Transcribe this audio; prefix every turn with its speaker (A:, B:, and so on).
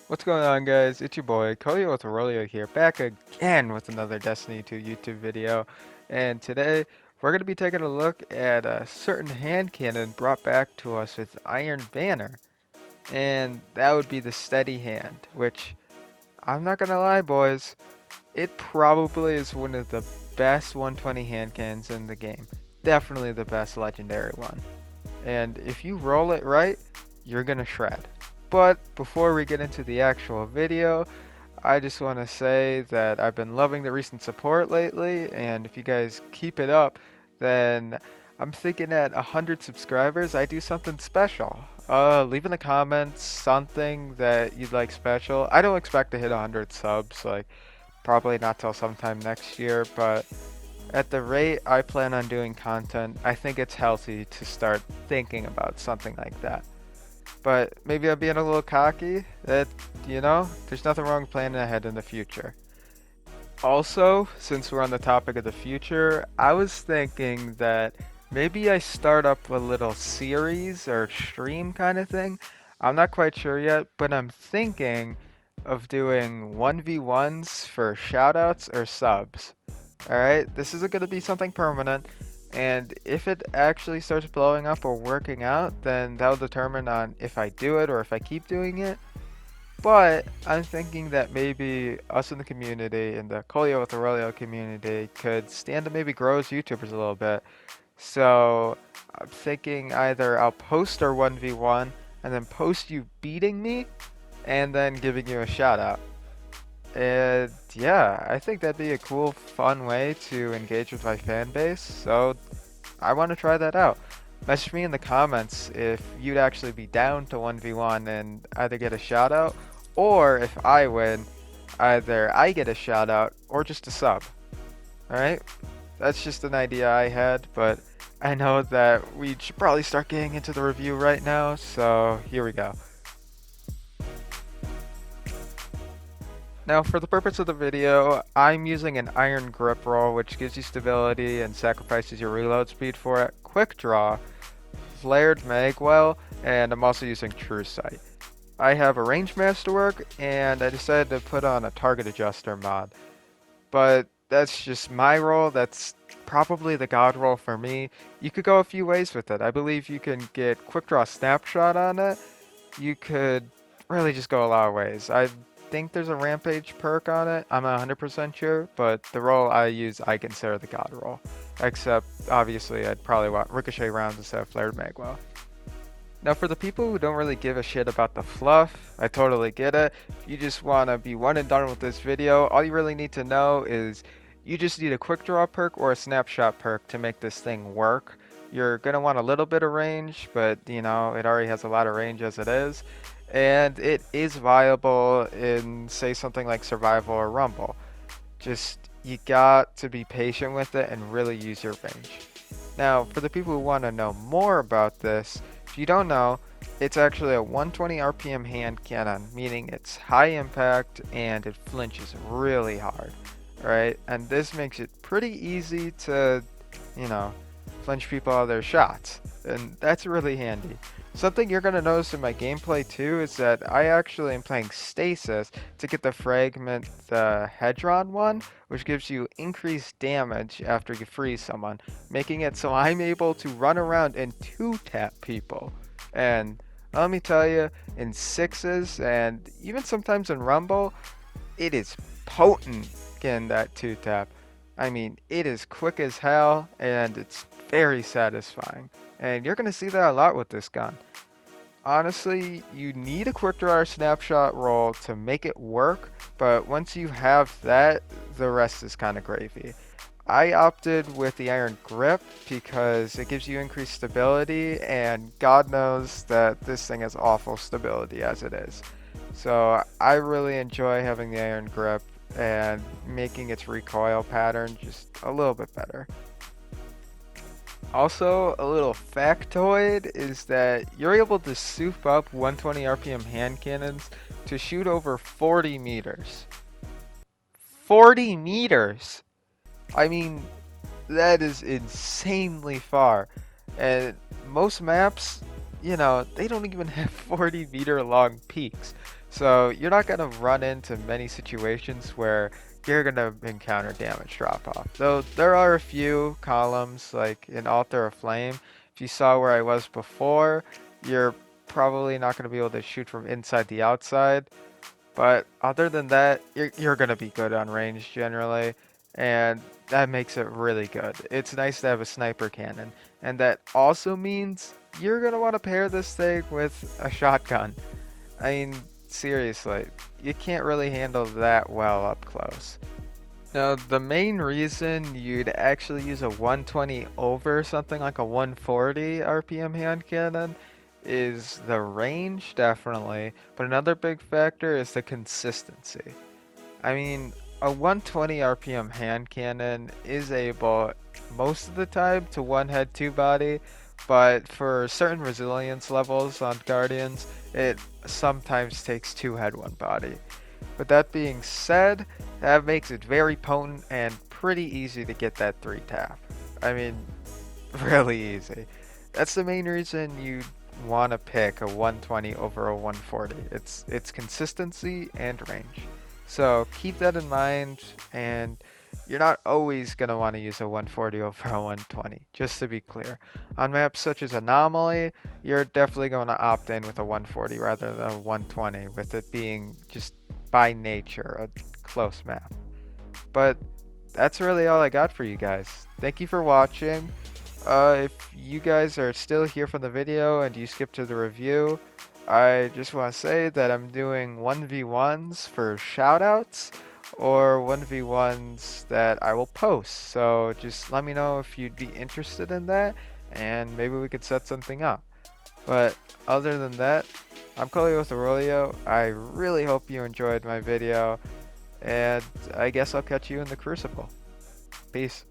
A: What's going on, guys? It's your boy Koyo with Aurelio here, back again with another Destiny 2 YouTube video. And today we're going to be taking a look at a certain hand cannon brought back to us with Iron Banner. And that would be the Steady Hand, which I'm not going to lie, boys, it probably is one of the best 120 hand cannons in the game. Definitely the best legendary one. And if you roll it right, you're gonna shred. But before we get into the actual video, I just want to say that I've been loving the recent support lately, and if you guys keep it up, then I'm thinking at 100 subscribers, I do something special. Leave in the comments something that you'd like special. I don't expect to hit 100 subs, like probably not till sometime next year, but at the rate I plan on doing content, I think it's healthy to start thinking about something like that. But maybe I'm being a little cocky. There's nothing wrong with planning ahead in the future. Also, since we're on the topic of the future, I was thinking that maybe I start up a little series or stream kind of thing. I'm not quite sure yet, but I'm thinking of doing 1v1s for shoutouts or subs. Alright, this isn't going to be something permanent, and if it actually starts blowing up or working out, then that'll determine on if I do it or if I keep doing it. But I'm thinking that maybe us in the community, in the Colio with Aurelio community, could stand to maybe grow as YouTubers a little bit. So I'm thinking either I'll post our 1v1 and then post you beating me and then giving you a shout out. And yeah, I think that'd be a cool, fun way to engage with my fan base. So I want to try that out. Message me in the comments if you'd actually be down to 1v1 and either get a shout out, or if I win, either I get a shout out or just a sub. Alright? That's just an idea I had, but I know that we should probably start getting into the review right now, so here we go. Now, for the purpose of the video, I'm using an iron grip roll, which gives you stability and sacrifices your reload speed for it, quick draw, flared magwell, and I'm also using true sight. I have a range masterwork, and I decided to put on a target adjuster mod. But that's just my roll, that's probably the god roll for me. You could go a few ways with it. I believe you can get quick draw snapshot on it. You could really just go a lot of ways. I think there's a rampage perk on it. I'm not 100% sure, but the roll I use I consider the god roll. Except, obviously, I'd probably want ricochet rounds instead of flared magwell. Now, for the people who don't really give a shit about the fluff, I totally get it. If you just want to be one and done with this video, all you really need to know is you just need a quick draw perk or a snapshot perk to make this thing work. You're going to want a little bit of range, but it already has a lot of range as it is. And it is viable in, say, something like Survival or Rumble. Just, you got to be patient with it and really use your range. Now, for the people who want to know more about this, if you don't know, it's actually a 120 RPM hand cannon, meaning it's high impact and it flinches really hard, right? And this makes it pretty easy to, flinch people out of their shots, and that's really handy. Something you're going to notice in my gameplay too is that I actually am playing Stasis to get the fragment, the Hedron one, which gives you increased damage after you freeze someone, making it so I'm able to run around and two-tap people. And let me tell you, in sixes and even sometimes in Rumble, it is potent getting that two-tap. I mean, it is quick as hell and it's very satisfying. And you're going to see that a lot with this gun. Honestly, you need a quick draw or snapshot roll to make it work, but once you have that, the rest is kind of gravy. I opted with the iron grip because it gives you increased stability, and God knows that this thing has awful stability as it is. So I really enjoy having the iron grip and making its recoil pattern just a little bit better. Also, a little factoid is that you're able to soup up 120 RPM hand cannons to shoot over 40 meters. 40 meters! I mean, that is insanely far. And most maps, they don't even have 40-meter long peaks. So you're not going to run into many situations where you're going to encounter damage drop off. Though there are a few columns like in Altar of Flame. If you saw where I was before, you're probably not going to be able to shoot from inside the outside. But other than that, you're going to be good on range generally. And that makes it really good. It's nice to have a sniper cannon. And that also means you're going to want to pair this thing with a shotgun. I mean, seriously, you can't really handle that well up close. Now, the main reason you'd actually use a 120 over something like a 140 RPM hand cannon is the range, definitely, but another big factor is the consistency. I mean, a 120 RPM hand cannon is able most of the time to one head, two body, but for certain resilience levels on Guardians, it sometimes takes two head, one body. With that being said, that makes it very potent and pretty easy to get that 3 tap. I mean, really easy. That's the main reason you want to pick a 120 over a 140. It's consistency and range. So keep that in mind, and you're not always going to want to use a 140 over a 120, just to be clear. On maps such as Anomaly, you're definitely going to opt in with a 140 rather than a 120, with it being just by nature a close map. But that's really all I got for you guys. Thank you for watching. If you guys are still here from the video and you skip to the review, I just want to say that I'm doing 1v1s for shoutouts or 1v1s that I will post. So just let me know if you'd be interested in that and maybe we could set something up. But other than that, I'm Coley with Aurelio. I really hope you enjoyed my video and I guess I'll catch you in the Crucible. Peace.